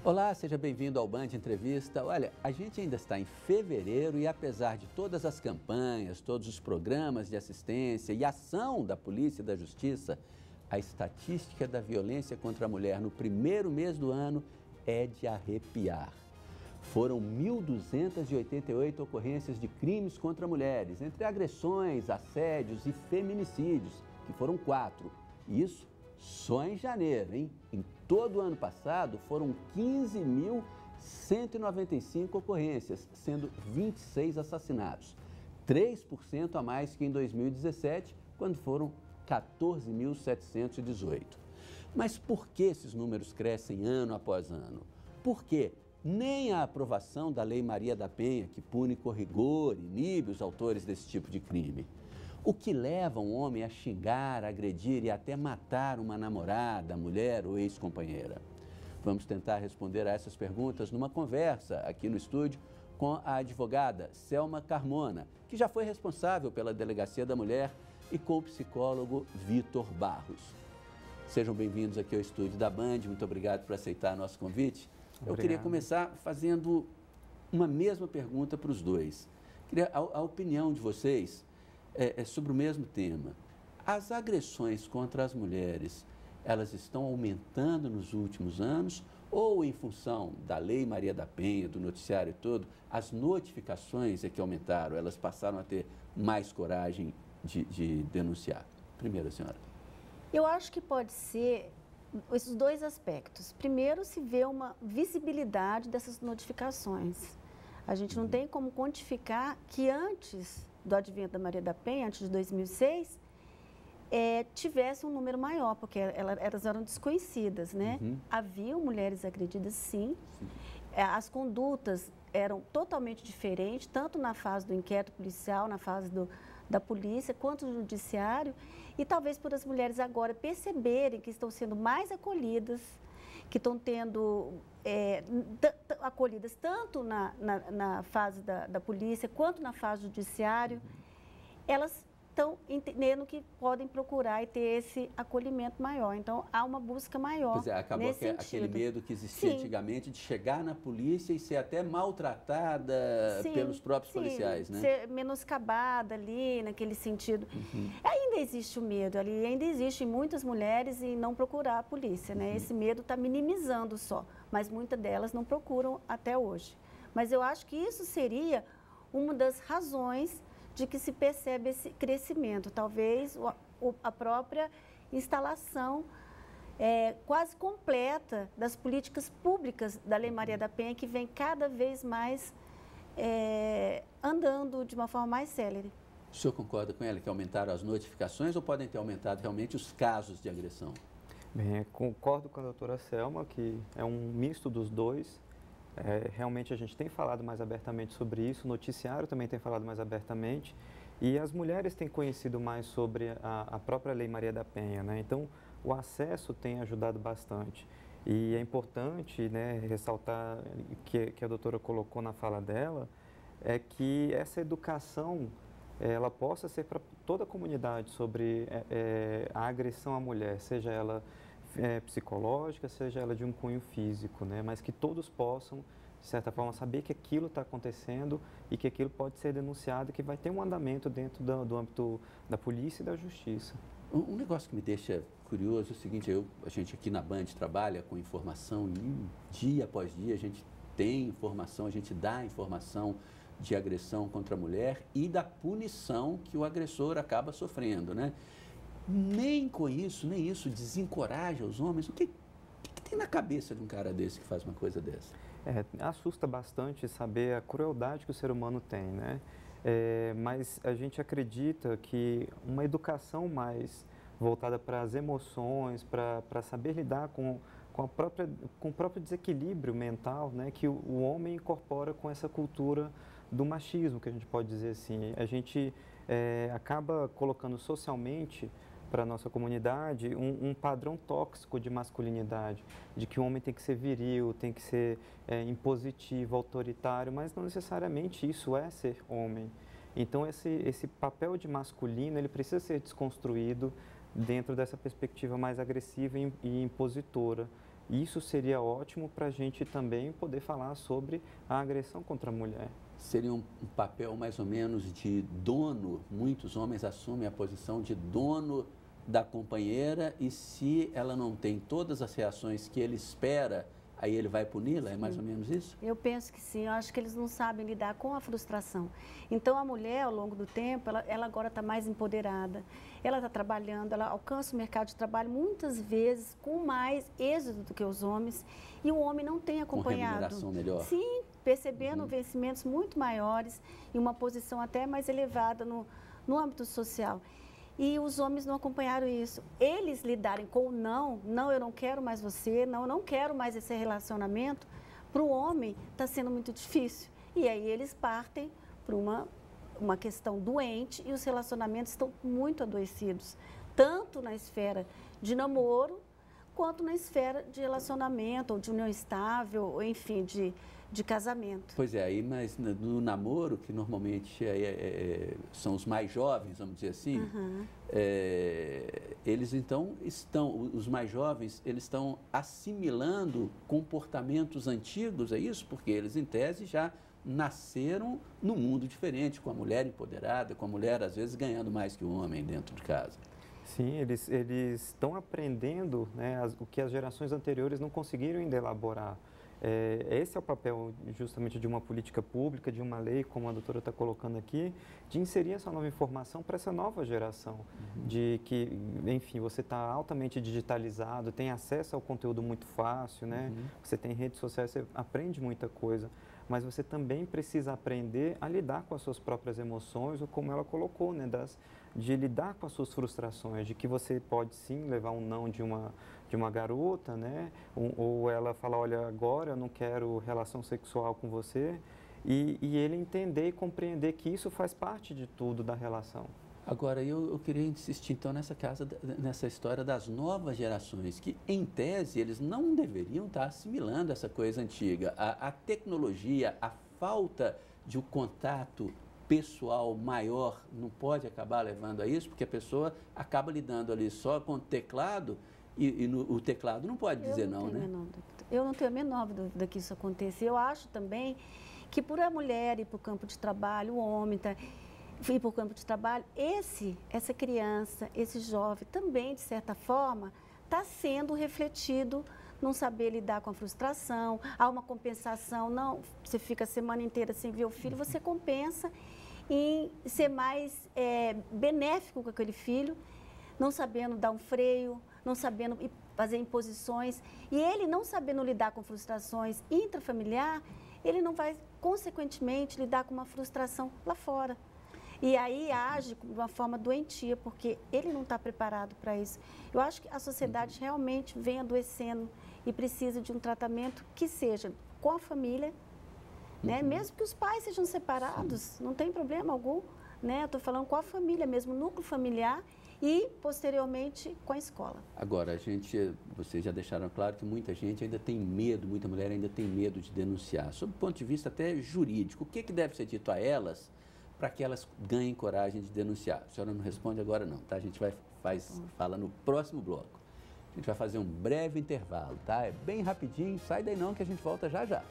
Olá, seja bem-vindo ao Band Entrevista. Olha, a gente ainda está em fevereiro e apesar de todas as campanhas, todos os programas de assistência e ação da polícia e da justiça, a estatística da violência contra a mulher no primeiro mês do ano é de arrepiar. Foram 1.288 ocorrências de crimes contra mulheres, entre agressões, assédios e feminicídios, que foram 4. Isso só em janeiro, hein? Em todo o ano passado, foram 15.195 ocorrências, sendo 26 assassinatos. 3% a mais que em 2017, quando foram 14.718. Mas por que esses números crescem ano após ano? Por quê? Nem a aprovação da Lei Maria da Penha, que pune com rigor e inibe os autores desse tipo de crime. O que leva um homem a xingar, agredir e até matar uma namorada, mulher ou ex-companheira? Vamos tentar responder a essas perguntas numa conversa aqui no estúdio com a advogada Selma Carmona, que já foi responsável pela Delegacia da Mulher, e com o psicólogo Vitor Barros. Sejam bem-vindos aqui ao estúdio da Band, muito obrigado por aceitar nosso convite. Obrigado. Eu queria começar fazendo uma mesma pergunta para os dois. Queria a opinião de vocês sobre o mesmo tema. As agressões contra as mulheres, elas estão aumentando nos últimos anos ou em função da Lei Maria da Penha, do noticiário todo, as notificações é que aumentaram, elas passaram a ter mais coragem de denunciar? Primeiro, a senhora. Eu acho que pode ser esses dois aspectos. Primeiro, se vê uma visibilidade dessas notificações. A gente não tem como quantificar que antes do advento da Maria da Penha, antes de 2006, tivesse um número maior, porque elas eram desconhecidas, né? Haviam mulheres agredidas, sim. As condutas eram totalmente diferentes, tanto na fase do inquérito policial, na fase da polícia, quanto do judiciário, e talvez por as mulheres agora perceberem que estão sendo mais acolhidas, que estão tendo acolhidas tanto na fase da polícia quanto na fase do judiciário, elas estão entendendo que podem procurar e ter esse acolhimento maior. Então, há uma busca maior. Pois é, acabou aquele medo que existia antigamente de chegar na polícia e ser até maltratada pelos próprios policiais, né? Ser menoscabada ali, naquele sentido. Ainda existe o medo ali, ainda existe em muitas mulheres em não procurar a polícia, né? Esse medo está minimizando só, mas muitas delas não procuram até hoje. Mas eu acho que isso seria uma das razões de que se percebe esse crescimento, talvez a própria instalação quase completa das políticas públicas da Lei Maria da Penha, que vem cada vez mais andando de uma forma mais célere. O senhor concorda com ela que aumentaram as notificações ou podem ter aumentado realmente os casos de agressão? Bem, concordo com a doutora Selma, que é um misto dos dois. Realmente a gente tem falado mais abertamente sobre isso, o noticiário também tem falado mais abertamente e as mulheres têm conhecido mais sobre a própria Lei Maria da Penha, né? Então, o acesso tem ajudado bastante e é importante, né, ressaltar que a doutora colocou na fala dela, é que essa educação ela possa ser para toda a comunidade sobre a agressão à mulher, seja ela psicológica, seja ela de um cunho físico, né? Mas que todos possam, de certa forma, saber que aquilo está acontecendo e que aquilo pode ser denunciado e que vai ter um andamento dentro do âmbito da polícia e da justiça. Um negócio que me deixa curioso é o seguinte, a gente aqui na Band trabalha com informação e dia após dia a gente tem informação, a gente dá informação de agressão contra a mulher e da punição que o agressor acaba sofrendo, né? Nem isso desencoraja os homens. O que tem na cabeça de um cara desse que faz uma coisa dessa? Assusta bastante saber a crueldade que o ser humano tem, né? Mas a gente acredita que uma educação mais voltada para as emoções, para saber lidar com o próprio desequilíbrio mental, né, que o homem incorpora com essa cultura do machismo, que a gente pode dizer assim. A gente acaba colocando socialmente para a nossa comunidade um padrão tóxico de masculinidade, de que o homem tem que ser viril, tem que ser impositivo, autoritário, mas não necessariamente isso é ser homem. Então esse papel de masculino ele precisa ser desconstruído dentro dessa perspectiva mais agressiva e impositora. isso seria ótimo para a gente também poder falar sobre a agressão contra a mulher. Seria um papel mais ou menos de dono, muitos homens assumem a posição de dono da companheira e se ela não tem todas as reações que ele espera, aí ele vai puni-la? É mais ou menos isso? Eu penso que sim, eu acho que eles não sabem lidar com a frustração. Então a mulher, ao longo do tempo, ela agora está mais empoderada, ela está trabalhando, ela alcança o mercado de trabalho muitas vezes com mais êxito do que os homens e o homem não tem acompanhado. Com remuneração melhor? Sim, percebendo vencimentos muito maiores e uma posição até mais elevada no âmbito social. E os homens não acompanharam isso. Eles lidarem com o não, eu não quero mais você, não, eu não quero mais esse relacionamento, para o homem está sendo muito difícil. E aí eles partem para uma questão doente e os relacionamentos estão muito adoecidos, tanto na esfera de namoro, quanto na esfera de relacionamento, ou de união estável, ou enfim, de casamento. Pois é, aí, mas no namoro, que normalmente são os mais jovens, vamos dizer assim, eles então os mais jovens, eles estão assimilando comportamentos antigos, é isso? Porque eles, em tese, já nasceram num mundo diferente, com a mulher empoderada, com a mulher, às vezes, ganhando mais que o homem dentro de casa. Sim, eles estão aprendendo, né, o que as gerações anteriores não conseguiram ainda elaborar. Esse é o papel justamente de uma política pública, de uma lei, como a doutora está colocando aqui, de inserir essa nova informação para essa nova geração, de que, enfim, você está altamente digitalizado, tem acesso ao conteúdo muito fácil, né? Você tem redes sociais, você aprende muita coisa, mas você também precisa aprender a lidar com as suas próprias emoções, ou como ela colocou, né, de lidar com as suas frustrações, de que você pode sim levar um não de uma garota, né? Ou ela fala, olha, agora eu não quero relação sexual com você, e ele entender e compreender que isso faz parte de tudo da relação. Agora, eu queria insistir, então, nessa história das novas gerações, que, em tese, eles não deveriam estar assimilando essa coisa antiga. A tecnologia, a falta de um contato pessoal maior não pode acabar levando a isso, porque a pessoa acaba lidando ali só com o teclado e o teclado não pode dizer não, né? Eu não tenho a menor dúvida que isso aconteça. Eu acho também que por a mulher ir para o campo de trabalho, o homem ir para o campo de trabalho, essa criança, esse jovem também, de certa forma, está sendo refletido não saber lidar com a frustração, há uma compensação, não, você fica a semana inteira sem ver o filho, você compensa em ser mais benéfico com aquele filho, não sabendo dar um freio, não sabendo fazer imposições, e ele não sabendo lidar com frustrações intrafamiliar, ele não vai, consequentemente, lidar com uma frustração lá fora. E aí age de uma forma doentia, porque ele não está preparado para isso. Eu acho que a sociedade realmente vem adoecendo e precisa de um tratamento que seja com a família, né? Mesmo que os pais sejam separados, não tem problema algum, né? Eu estou falando com a família mesmo, núcleo familiar e, posteriormente, com a escola. Agora, vocês já deixaram claro que muita gente ainda tem medo, muita mulher ainda tem medo de denunciar. Sob o ponto de vista até jurídico, o que deve ser dito a elas para que elas ganhem coragem de denunciar? A senhora não responde agora não, tá? A gente fala no próximo bloco. A gente vai fazer um breve intervalo, tá? É bem rapidinho, sai daí não que a gente volta já já.